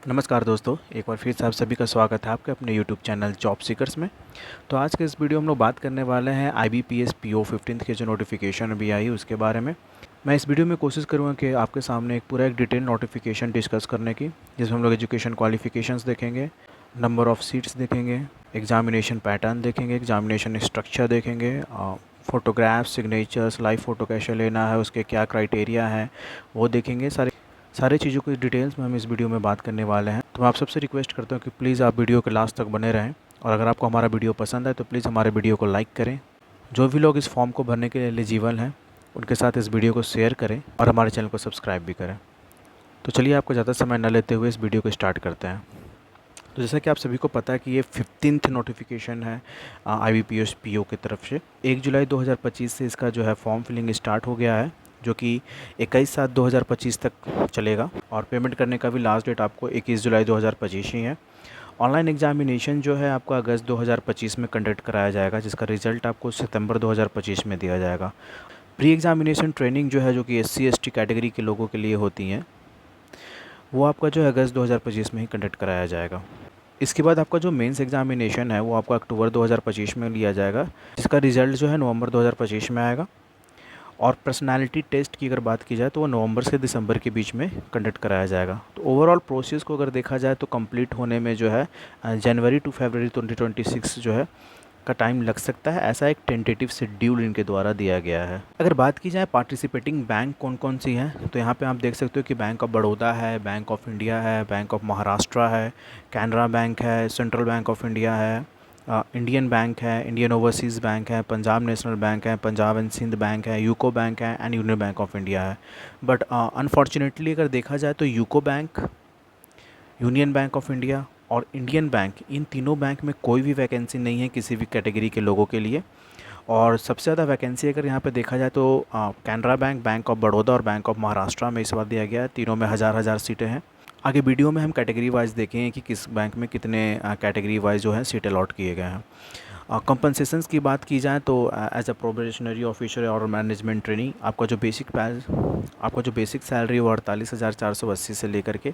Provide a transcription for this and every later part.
नमस्कार दोस्तों, एक बार फिर से आप सभी का स्वागत है आपके अपने यूट्यूब चैनल जॉब सीकर्स में। तो आज के इस वीडियो में हम लोग बात करने वाले हैं IBPS PO 15 के जो नोटिफिकेशन अभी आई उसके बारे में। मैं इस वीडियो में कोशिश करूँगा कि आपके सामने एक पूरा एक डिटेल नोटिफिकेशन डिस्कस करने की, जिसमें हम लोग एजुकेशन क्वालिफिकेशंस देखेंगे, नंबर ऑफ़ सीट्स देखेंगे, एग्जामिनेशन पैटर्न देखेंगे, एग्जामिनेशन स्ट्रक्चर देखेंगे, फ़ोटोग्राफ्स, सिग्नेचर्स, लाइव फ़ोटो कैसे लेना है, उसके क्या क्राइटेरिया हैं वो देखेंगे। सारी चीज़ों की डिटेल्स में हम इस वीडियो में बात करने वाले हैं। तो मैं आप सबसे रिक्वेस्ट करता हूँ कि प्लीज़ आप वीडियो के लास्ट तक बने रहें, और अगर आपको हमारा वीडियो पसंद है तो प्लीज़ हमारे वीडियो को लाइक करें। जो भी लोग इस फॉर्म को भरने के लिए एलिजिबल हैं उनके साथ इस वीडियो को शेयर करें और हमारे चैनल को सब्सक्राइब भी करें। तो चलिए आपको ज़्यादा समय न लेते हुए इस वीडियो को स्टार्ट करते हैं। तो जैसा कि आप सभी को पता है कि ये 15th नोटिफिकेशन है IBPS PO की तरफ से। 1 जुलाई 2025 से इसका जो है फॉर्म फिलिंग स्टार्ट हो गया है, जो कि 21/7/2025 तक चलेगा, और पेमेंट करने का भी लास्ट डेट आपको 21 जुलाई 2025 ही है। ऑनलाइन एग्जामिनेशन जो है आपका अगस्त 2025 में कंडक्ट कराया जाएगा, जिसका रिजल्ट आपको सितंबर 2025 में दिया जाएगा। प्री एग्जामिनेशन ट्रेनिंग जो है, जो कि SC ST कैटेगरी के लोगों के लिए होती हैं, वो आपका जो है अगस्त 2025 में ही कंडक्ट कराया जाएगा। इसके बाद आपका जो मेंस एग्जामिनेशन है वो आपका अक्टूबर 2025 में लिया जाएगा, जिसका रिज़ल्ट जो है नवंबर 2025 में आएगा। और पर्सनालिटी टेस्ट की अगर बात की जाए तो वो नवंबर से दिसंबर के बीच में कंडक्ट कराया जाएगा। तो ओवरऑल प्रोसेस को अगर देखा जाए तो कंप्लीट होने में जो है जनवरी टू फरवरी 2026 जो है का टाइम लग सकता है, ऐसा एक टेंटेटिव शेड्यूल इनके द्वारा दिया गया है। अगर बात की जाए पार्टिसिपेटिंग बैंक कौन कौन सी हैं, तो यहाँ पे आप देख सकते हो कि बैंक ऑफ बड़ौदा है, बैंक ऑफ इंडिया है, बैंक ऑफ महाराष्ट्र है, कैनरा बैंक है, सेंट्रल बैंक ऑफ इंडिया है, इंडियन बैंक है, इंडियन ओवरसीज़ बैंक है, पंजाब नेशनल बैंक है, पंजाब एंड सिंध बैंक है, यूको बैंक है and Union bank of India है। बट अनफॉर्चुनेटली अगर देखा जाए तो UCO bank, union bank of India और इंडियन बैंक, इन तीनों बैंक में कोई भी वैकेंसी नहीं है किसी भी कैटेगरी के लोगों के लिए। और सबसे ज़्यादा वैकेंसी अगर यहाँ पे देखा जाए तो Canara bank, bank of Baroda और बैंक ऑफ महाराष्ट्र में इस बार दिया गया है। तीनों में हज़ार हज़ार सीटें हैं। आगे वीडियो में हम कैटेगरी वाइज देखें कि किस बैंक में कितने कैटेगरी वाइज जो है सीट अलॉट किए गए हैं। कंपनसेशंस की बात की जाए तो एज अ प्रोबेशनरी ऑफिसर और मैनेजमेंट ट्रेनिंग आपका जो बेसिक सैलरी वो 48,480 से लेकर के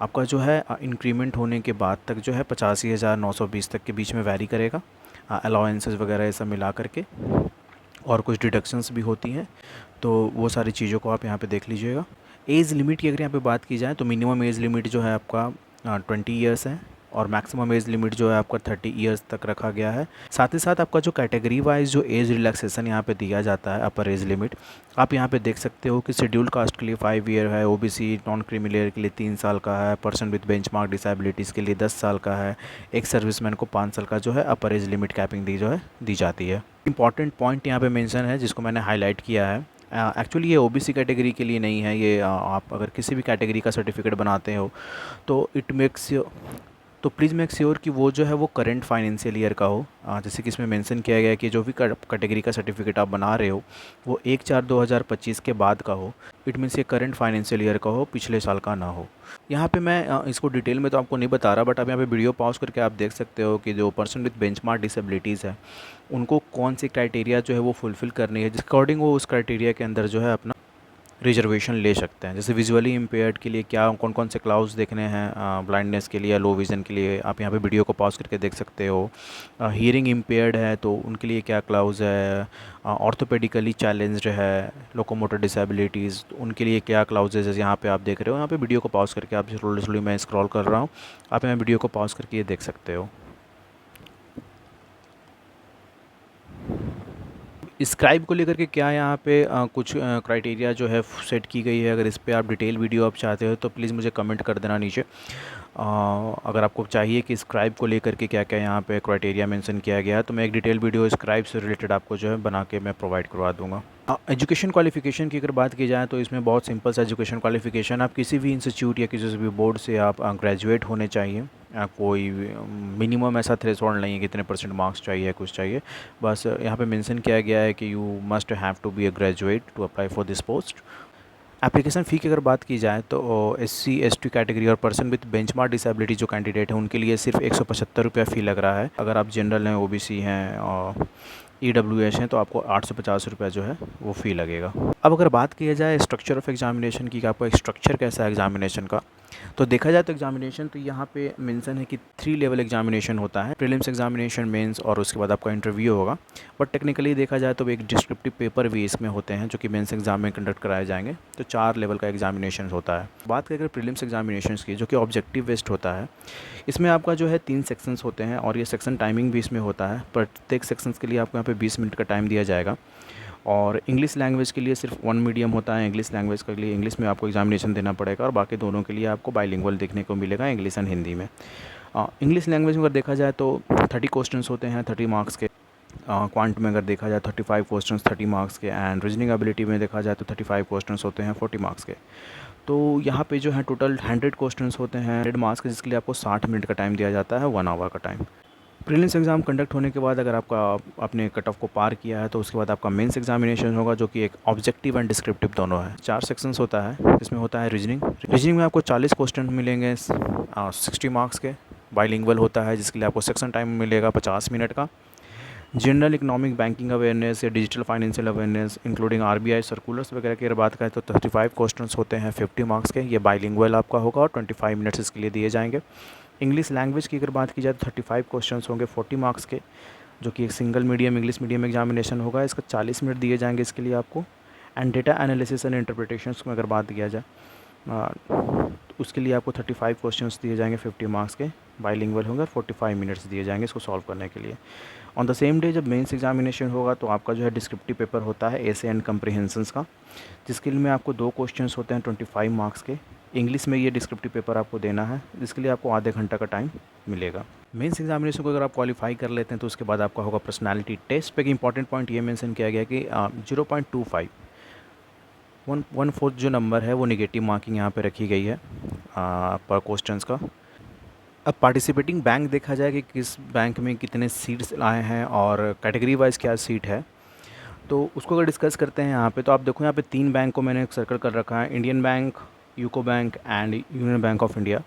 आपका जो है इंक्रीमेंट होने के बाद तक जो है 85,920 तक के बीच में वैरी करेगा, अलाउंसेस वगैरह ये सब मिला करके, और कुछ डिडक्शंस भी होती हैं। तो वो सारी चीज़ों को आप यहाँ पे देख लीजिएगा। एज लिमिट की अगर यहाँ पे बात की जाए तो मिनिमम एज लिमिट जो है आपका 20 ईयर्स है, और मैक्सिमम एज लिमिट जो है आपका 30 ईयर्स तक रखा गया है। साथ ही साथ आपका जो कैटेगरी वाइज जो एज रिलैक्सेशन यहाँ पे दिया जाता है, अपर एज लिमिट, आप यहाँ पे देख सकते हो कि शेड्यूल कास्ट के लिए 5 ईयर है, OBC नॉन क्रीमी के लिए 3 साल का है, पर्सन विद बेंचमार्क डिसेबिलिटीज़ के लिए 10 साल का है, एक सर्विसमैन को 5 साल का जो है अपर एज लिमिट कैपिंग दी जाती है। इंपॉर्टेंट पॉइंट यहाँ पे मेंशन है जिसको मैंने हाईलाइट किया है। एक्चुअली ये OBC कैटेगरी के लिए नहीं है, ये आप अगर किसी भी कैटेगरी का सर्टिफिकेट बनाते हो तो प्लीज़ मेक श्योर कि वो जो है वो करंट फाइनेंशियल ईयर का हो। जैसे कि इसमें मेंशन किया गया है कि जो भी कैटेगरी का सर्टिफिकेट आप बना रहे हो वो 1/4/2025 के बाद का हो। इट मीन्स ये करंट फाइनेंशियल ईयर का हो, पिछले साल का ना हो। यहाँ पे मैं इसको डिटेल में तो आपको नहीं बता रहा, बट आप यहाँ पे वीडियो पॉज करके आप देख सकते हो कि जो पर्सन विद बेंचमार्क डिसेबिलिटीज़ है उनको कौन सी क्राइटेरिया जो है वो फुलफ़िल करनी है, जिस अकॉर्डिंग वो उस क्राइटेरिया के अंदर जो है अपना रिजर्वेशन ले सकते हैं। जैसे विजुअली इम्पेयर्ड के लिए क्या कौन कौन से क्लाउज देखने हैं, ब्लाइंडनेस के लिए, लो विज़न के लिए, आप यहाँ पे वीडियो को पॉज करके देख सकते हो। हियरिंग इम्पेयर्ड है तो उनके लिए क्या क्लाउज है, ऑर्थोपेडिकली चैलेंज्ड है, लोकोमोटर डिसेबिलिटीज़, तो उनके लिए क्या क्लाउजेज है, यहाँ पे आप देख रहे हो। यहाँ पे वीडियो को पॉज करके आप स्लोली मैं स्क्रॉल कर रहा हूँ, आप यहाँ वीडियो को पॉज करके ये देख सकते हो। स्क्राइब को लेकर के क्या यहाँ पे कुछ क्राइटेरिया जो है सेट की गई है। अगर इस पे आप डिटेल वीडियो आप चाहते हो तो प्लीज़ मुझे कमेंट कर देना नीचे। अगर आपको चाहिए कि स्क्राइब को लेकर के क्या क्या यहाँ पे क्राइटेरिया मेंशन किया गया है तो मैं एक डिटेल वीडियो स्क्राइब से रिलेटेड आपको जो है बना के मैं प्रोवाइड करवा दूँगा। एजुकेशन क्वालिफिकेशन की अगर बात की जाए तो इसमें बहुत सिंपल सा एजुकेशन क्वालिफिकेशन, आप किसी भी इंस्टीट्यूट या किसी भी बोर्ड से आप ग्रेजुएट होने चाहिए। कोई मिनिमम ऐसा थ्रेशोल्ड नहीं है कि इतने % मार्क्स चाहिए, कुछ चाहिए। बस यहाँ पे मेंशन किया गया है कि you must have to be a graduate to apply for this post. Application fee की अगर बात की जाए तो SC ST कैटेगरी और पर्सन विद बेंचमार्क डिसेबिलिटी जो कैंडिडेट हैं उनके लिए सिर्फ 175 रुपया फ़ी लग रहा है। अगर आप जनरल हैं, OBC हैं और EWS हैं तो आपको 850 रुपया जो है वो फ़ी लगेगा। अब अगर बात की जाए स्ट्रक्चर ऑफ एग्जामिनेशन की, आपका स्ट्रक्चर कैसा है एग्जामिनेशन का, तो देखा जाए तो एग्जामिनेशन तो यहाँ पे मेंशन है कि 3 लेवल एग्जामिनेशन होता है, प्रीलिम्स एग्जामिनेशन, मेंस और उसके बाद आपका इंटरव्यू होगा। बट टेक्निकली देखा जाए तो एक डिस्क्रिप्टिव पेपर भी इसमें होते हैं जो कि मेंस एग्जाम में कंडक्ट कराए जाएंगे। तो 4 लेवल का एग्जामिनेशन होता है। बात करें प्रीलिम्स एग्जामिनेशन की, जो कि ऑब्जेक्टिव बेस्ड होता है, इसमें आपका जो है 3 सेक्शंस होते हैं और ये सेक्शन टाइमिंग भी इसमें होता है। प्रत्येक सेक्शंस के लिए आपको यहाँ पे 20 मिनट का टाइम दिया जाएगा। और इंग्लिश लैंग्वेज के लिए सिर्फ 1 मीडियम होता है। इंग्लिश लैंग्वेज के लिए इंग्लिश में आपको एग्जामिनेशन देना पड़ेगा और बाकी दोनों के लिए आपको बाइलिंगुअल देखने को मिलेगा, इंग्लिश एंड हिंदी में। इंग्लिश लैंग्वेज में अगर देखा जाए तो 30 क्वेश्चंस होते हैं 30 मार्क्स के। क्वांट में अगर देखा जाए 35 क्वेश्चंस 30 मार्क्स के। एंड रीजनिंग एबिलिटी में देखा जाए तो 35 क्वेश्चंस होते हैं 40 मार्क्स के। तो यहाँ पे जो है टोटल 100 क्वेश्चंस होते हैं 100 मार्क्स के, जिसके लिए आपको 60 मिनट का टाइम दिया जाता है, 1 आवर का टाइम। प्रीलिम्स एग्ज़ाम कंडक्ट होने के बाद अगर आपने कट ऑफ को पार किया है तो उसके बाद आपका मेंस एग्जामिनेशन होगा, जो कि एक ऑब्जेक्टिव एंड डिस्क्रिप्टिव दोनों है। 4 सेक्शंस होता है। इसमें होता है रीजनिंग में आपको 40 क्वेश्चन मिलेंगे 60 मार्क्स के। बाइलिंगुअल होता है जिसके लिए आपको सेक्शन टाइम मिलेगा 50 मिनट का। जनरल इकोनॉमिक बैंकिंग अवेयरनेस या digital financial awareness including RBI circulars वगैरह की अगर बात करें तो 35 क्वेश्चंस होते हैं 50 मार्क्स के। ये बाइलिंगुअल आपका होगा और 25 मिनट्स इसके लिए दिए जाएंगे। इंग्लिश लैंग्वेज की अगर बात की जाए तो 35 क्वेश्चंस होंगे 40 मार्क्स के, जो कि एक single medium English medium examination होगा। इसका 40 मिनट दिए जाएंगे इसके लिए आपको। And data analysis and interpretations में अगर बात किया जाए तो उसके लिए आपको 35 क्वेश्चंस दिए जाएंगे 50 मार्क्स के, बाइलिंगुअल होंगे और 45 मिनट्स दिए जाएंगे इसको सॉल्व करने के लिए। ऑन द सेम डे जब मेंस एग्जामिनेशन होगा तो आपका जो है डिस्क्रिप्टिव पेपर होता है एसे एंड कम्प्रीहेंशंस का, जिसके लिए में आपको 2 क्वेश्चंस होते हैं 25 मार्क्स के। इंग्लिश में ये डिस्क्रिप्टिव पेपर आपको देना है, जिसके लिए आपको आधे घंटा का टाइम मिलेगा। मेंस एग्जामिनेशन को अगर आप क्वालिफाई कर लेते हैं तो उसके बाद आपका होगा पर्सनालिटी टेस्ट पे। इंपॉर्टेंट पॉइंट ये मेंशन किया गया कि 0.25 1/4 जो नंबर है वो निगेटिव मार्किंग यहाँ पे रखी गई है पर क्वेश्चंस का। अब पार्टिसिपेटिंग बैंक देखा जाए कि किस बैंक में कितने सीट्स आए हैं और कैटेगरी वाइज क्या सीट है, तो उसको अगर डिस्कस करते हैं यहाँ पे, तो आप देखो यहाँ पे 3 बैंक को मैंने सर्कल कर रखा है, Indian bank, UCO bank and Union bank of India.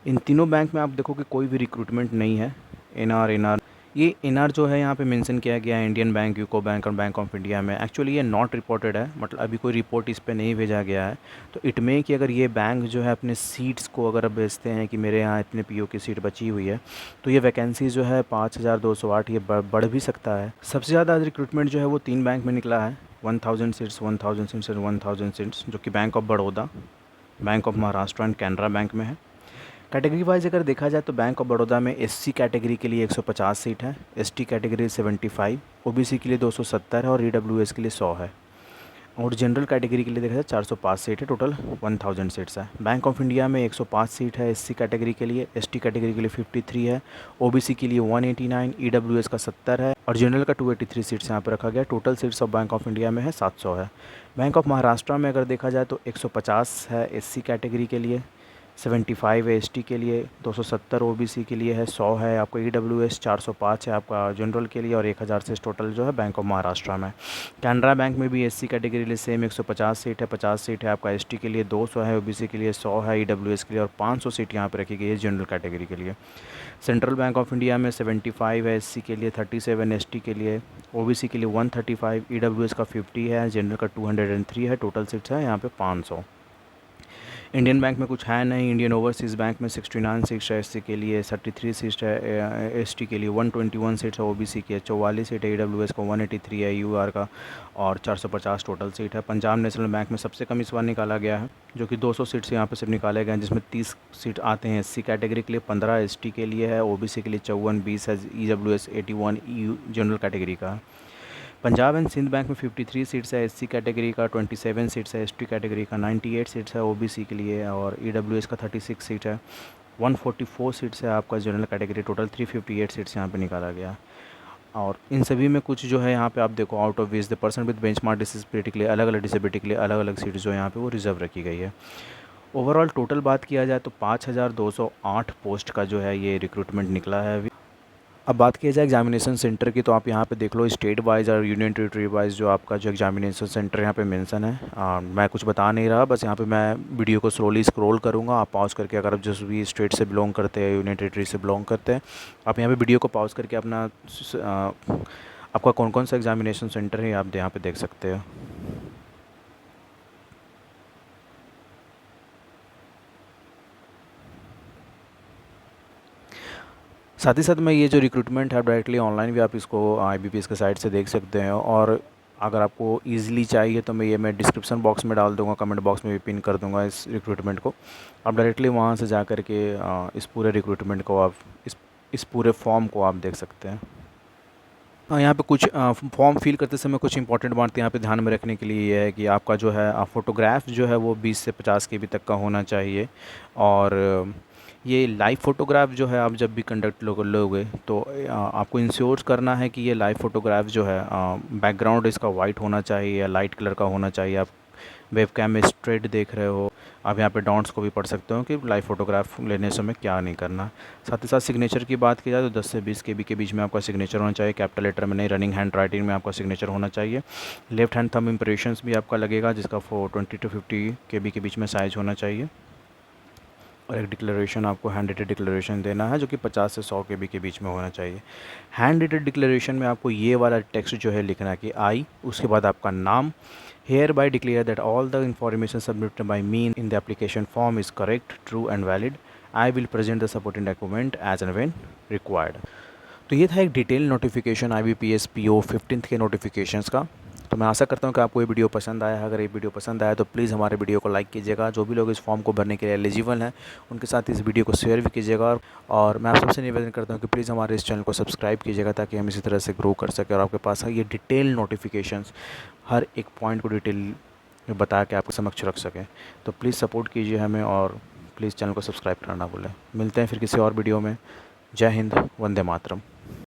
इन तीनों बैंक में आप देखो कि कोई भी रिक्रूटमेंट नहीं है। एनआर ये एनआर जो है यहाँ पे मेंशन किया गया है इंडियन बैंक, यूको बैंक और बैंक ऑफ इंडिया में। एक्चुअली ये नॉट रिपोर्टेड है, मतलब अभी कोई रिपोर्ट इस पे नहीं भेजा गया है। तो इट में कि अगर ये बैंक जो है अपने सीट्स को अगर भेजते हैं कि मेरे यहाँ इतने पीओ की सीट बची हुई है, तो ये वैकेंसी जो है 5208 ये बढ़ भी सकता है। सबसे ज़्यादा रिक्रूटमेंट जो है वो 3 बैंक में निकला है, 1000 सीट्स 1000 सीट्स और 1000 सीट्स, जो कि bank of Baroda, bank of Maharashtra and Canara bank में है। कैटेगरी वाइज अगर देखा जाए तो बैंक ऑफ बड़ौदा में एससी कैटेगरी के लिए 150 सीट है, एसटी कैटेगरी 75, ओबीसी के लिए 270 है और ईडब्ल्यूएस के लिए 100 है। और जनरल कैटेगरी के लिए देखा जाए 405 सीट है, टोटल 1000 सीट्स है। बैंक ऑफ इंडिया में 105 सीट है एससी कैटेगरी के लिए, एसटी कैटेगरी के लिए 53 है, ओबीसी के लिए 189, ईडब्ल्यूएस का 70 है और जनरल का 283 सीट्स यहाँ पर रखा गया। Total seats of bank of India में है 700 है। बैंक ऑफ महाराष्ट्र में अगर देखा जाए तो 150 है एससी कैटेगरी के लिए, 75 है एसटी के लिए, 270 ओबीसी के लिए है, 100 है आपको ईडब्ल्यूएस, 405 है आपका जनरल के लिए और 1000 से टोटल जो है बैंक ऑफ महाराष्ट्र में। कैनरा बैंक में भी एससी कैटेगरी के लिए सेम 150 सीट है, 50 सीट है आपका एसटी के लिए, 200 है ओबीसी के लिए, 100 है ईडब्ल्यूएस के लिए और 500 सीट यहाँ पर रखी गई है जनरल कैटेगरी के लिए। सेंट्रल बैंक ऑफ इंडिया में 75 है एससी के लिए, 37 एसटी के लिए, ओबीसी के लिए 135, ईडब्ल्यूएस का 50 है, जनरल का 203 है, टोटल सीट्स है यहाँ पे 500। इंडियन बैंक में कुछ है नहीं। इंडियन ओवरसीज़ बैंक में 69 सीट्स है एससी के लिए, 33 सीट्स है एसटी के लिए, 121 सीट्स है ओबीसी की, 44 सीट है ईडब्ल्यूएस को, 183 है यूआर का और 450 टोटल सीट है। पंजाब नेशनल बैंक में सबसे कम इस बार निकाला गया है, जो कि 200 सीट्स यहाँ पे सिर्फ निकाले गए हैं, जिसमें 30 सीट आते हैं एससी कैटेगरी के लिए, 15 एसटी के लिए है, ओबीसी के लिए 54, 20 है ईडब्ल्यूएस, 81 जनरल कैटेगरी का है। पंजाब एंड सिंध बैंक में 53 सीट्स है एससी कैटेगरी का, 27 सीट्स है एसटी कैटेगरी का, 98 सीट्स है ओबीसी के लिए और ईडब्ल्यूएस का 36 सीट है, 144 सीट्स है आपका जनरल कैटेगरी। टोटल 358 सीट्स यहाँ पे निकाला गया। और इन सभी में कुछ जो है यहाँ पे आप देखो out of 20 the person with benchmark disability के लिए अलग अलग डिसेबिलिटी के लिए अलग अलग सीट जो यहाँ पे वो रिजर्व रखी गई है। ओवरऑल टोटल बात किया जाए तो 5208 पोस्ट का जो है ये रिक्रूटमेंट निकला है अभी। अब बात किया जाए एग्जामिनेशन सेंटर की, तो आप यहाँ पे देख लो स्टेट वाइज और यूनियन टेरिटरी वाइज जो आपका जो एग्जामिनेशन सेंटर यहाँ पे मेंशन है। मैं कुछ बता नहीं रहा, बस यहाँ पे मैं वीडियो को स्लोली स्क्रॉल करूँगा। आप पॉज करके अगर आप जिस भी स्टेट से बिलोंग करते हैं, यूनियन टेरिटरी से बिलोंग करते हैं, आप यहाँ पर वीडियो को पॉज करके अपना आपका कौन कौन सा एग्जामिनेशन सेंटर है आप यहाँ पर देख सकते हो। साथ ही साथ में ये जो रिक्रूटमेंट है डायरेक्टली ऑनलाइन भी आप इसको IBPS के साइट से देख सकते हैं, और अगर आपको ईज़िली चाहिए तो मैं डिस्क्रिप्शन बॉक्स में डाल दूँगा, कमेंट बॉक्स में भी पिन कर दूँगा इस रिक्रूटमेंट को। आप डायरेक्टली वहाँ से जा कर के इस पूरे रिक्रूटमेंट को आप इस पूरे फॉर्म को आप देख सकते हैं। यहाँ पे कुछ फॉर्म फिल करते समय कुछ इंपॉर्टेंट बातें यहाँ पे ध्यान में रखने के लिए ये है कि आपका जो है फ़ोटोग्राफ जो है वो 20 से 50 KB तक का होना चाहिए। और ये लाइव फ़ोटोग्राफ जो है आप जब भी कंडक्ट लोगे तो आपको इंश्योर करना है कि ये लाइव फ़ोटोग्राफ जो है बैकग्राउंड इसका वाइट होना चाहिए या लाइट कलर का होना चाहिए। आप वेबकैम में स्ट्रेट देख रहे हो। आप यहाँ पे डॉट्स को भी पढ़ सकते हो कि लाइव फ़ोटोग्राफ लेने समय क्या नहीं करना। साथ ही साथ सिग्नेचर की बात की जाए तो 10 से 20 KB के बीच में आपका सिग्नेचर होना चाहिए, कैपिटल लेटर में नहीं, रनिंग हैंड राइटिंग में आपका सिग्नेचर होना चाहिए। लेफ्ट हैंड थंब इम्प्रेशंस भी आपका लगेगा जिसका 20 to 50 KB के बीच में साइज़ होना चाहिए। और एक डिक्लेरेशन आपको हैंड रिटेड डिक्लेरेशन देना है जो कि 50 से 100 KB के बीच में होना चाहिए। हैंड रिटेड डिक्लेरेशन में आपको ये वाला टेक्स्ट जो है लिखना है कि आई, उसके बाद आपका नाम, hereby declare that all the information submitted by me in the application form is correct, true and valid. I will present the supporting document as and when required. तो ये था एक detail notification IBPS PO 15th के notifications का। तो मैं आशा करता हूँ कि आपको ये वीडियो पसंद आया है। अगर ये वीडियो पसंद आया तो प्लीज़ हमारे वीडियो को लाइक कीजिएगा। जो भी लोग इस फॉर्म को भरने के लिए एलिजिबल हैं उनके साथ इस वीडियो को शेयर भी कीजिएगा। और मैं आप सबसे निवेदन करता हूँ कि प्लीज़ हमारे इस चैनल को सब्सक्राइब कीजिएगा ताकि हम इसी तरह से ग्रो कर सकें और आपके पास ये डिटेल नोटिफिकेशंस हर एक पॉइंट को डिटेल में बता के आपके समक्ष रख सकें। तो प्लीज़ सपोर्ट कीजिए हमें और प्लीज़ चैनल को सब्सक्राइब करना ना भूलें। मिलते हैं फिर किसी और वीडियो में। जय हिंद, वंदे मातरम।